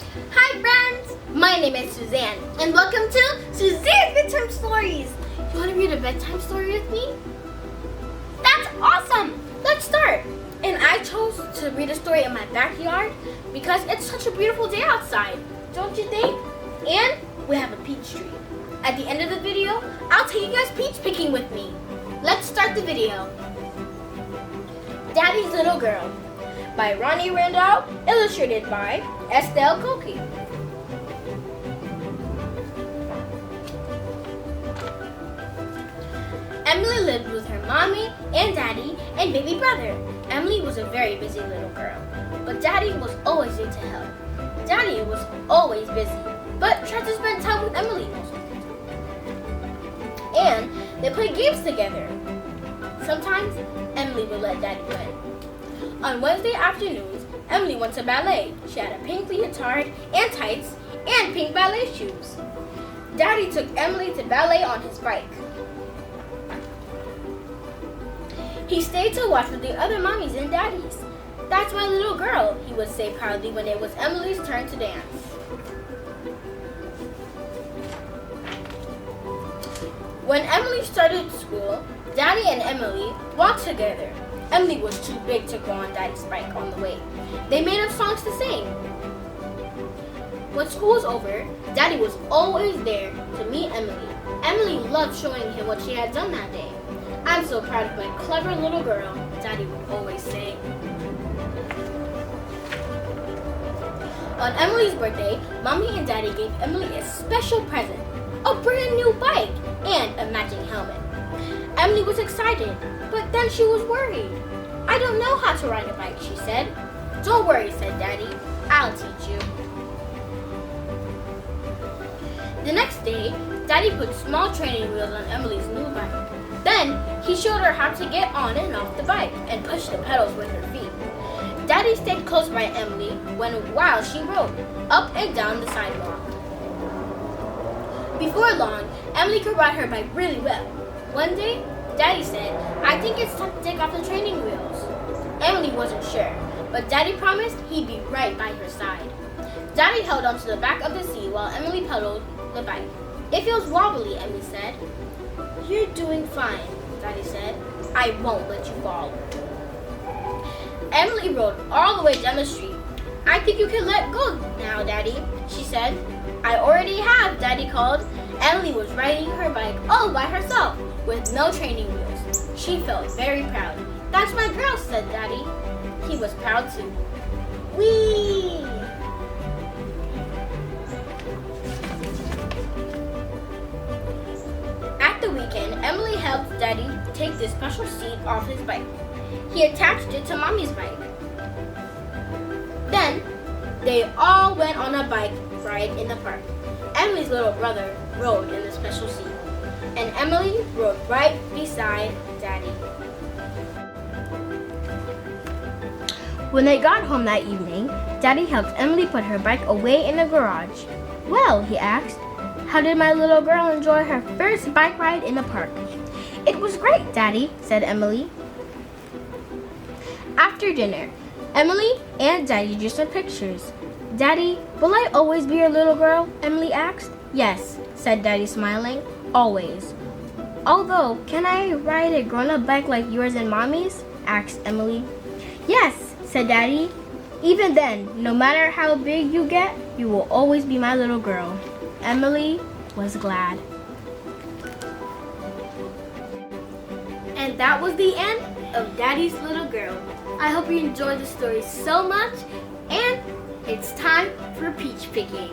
Hi friends, my name is Suzanne and welcome to Suzanne's Bedtime Stories. You want to read a bedtime story with me? That's awesome! Let's start. And I chose to read a story in my backyard because it's such a beautiful day outside, don't you think? And we have a peach tree. At the end of the video, I'll take you guys peach picking with me. Let's start the video. Daddy's Little Girl by Ronne Randall, illustrated by Estelle Koki. Emily lived with her mommy and daddy and baby brother. Emily was a very busy little girl, but daddy was always there to help. Daddy was always busy, but tried to spend time with Emily most of the time. And they played games together. Sometimes Emily would let daddy win. On Wednesday afternoons, Emily went to ballet. She had a pink leotard and tights and pink ballet shoes. Daddy took Emily to ballet on his bike. He stayed to watch with the other mommies and daddies. That's my little girl, he would say proudly when it was Emily's turn to dance. When Emily started school, Daddy and Emily walked together. Emily was too big to go on Daddy's bike on the way. They made up songs to sing. When school was over, Daddy was always there to meet Emily. Emily loved showing him what she had done that day. "I'm so proud of my clever little girl," Daddy would always say. On Emily's birthday, Mommy and Daddy gave Emily a special present, a brand new bike and a matching helmet. Emily was excited, but then she was worried. "I don't know how to ride a bike," she said. "Don't worry," said Daddy. "I'll teach you." The next day, Daddy put small training wheels on Emily's new bike. Then, he showed her how to get on and off the bike and push the pedals with her feet. Daddy stayed close by Emily while she rode up and down the sidewalk. Before long, Emily could ride her bike really well. One day, Daddy said, "I think it's time to take off the training wheels." Emily wasn't sure, but Daddy promised he'd be right by her side. Daddy held onto the back of the seat while Emily pedaled the bike. "It feels wobbly," Emily said. "You're doing fine," Daddy said. "I won't let you fall." Emily rode all the way down the street. "I think you can let go now, Daddy," she said. "I already have," Daddy called. Emily was riding her bike all by herself with no training wheels. She felt very proud. "That's my girl," said Daddy. He was proud too. Whee! At the weekend, Emily helped Daddy take the special seat off his bike. He attached it to Mommy's bike. Then, they all went on a bike ride in the park. Emily's little brother rode in the special seat, and Emily rode right beside Daddy. When they got home that evening, Daddy helped Emily put her bike away in the garage. "Well," he asked, "how did my little girl enjoy her first bike ride in the park?" "It was great, Daddy," said Emily. After dinner, Emily and Daddy drew some pictures. "Daddy, will I always be your little girl?" Emily asked. "Yes," said Daddy, smiling, "always." "Although, can I ride a grown-up bike like yours and Mommy's?" asked Emily. "Yes," said Daddy. "Even then, no matter how big you get, you will always be my little girl." Emily was glad. And that was the end of Daddy's Little Girl. I hope you enjoyed the story so much, and it's time for peach picking.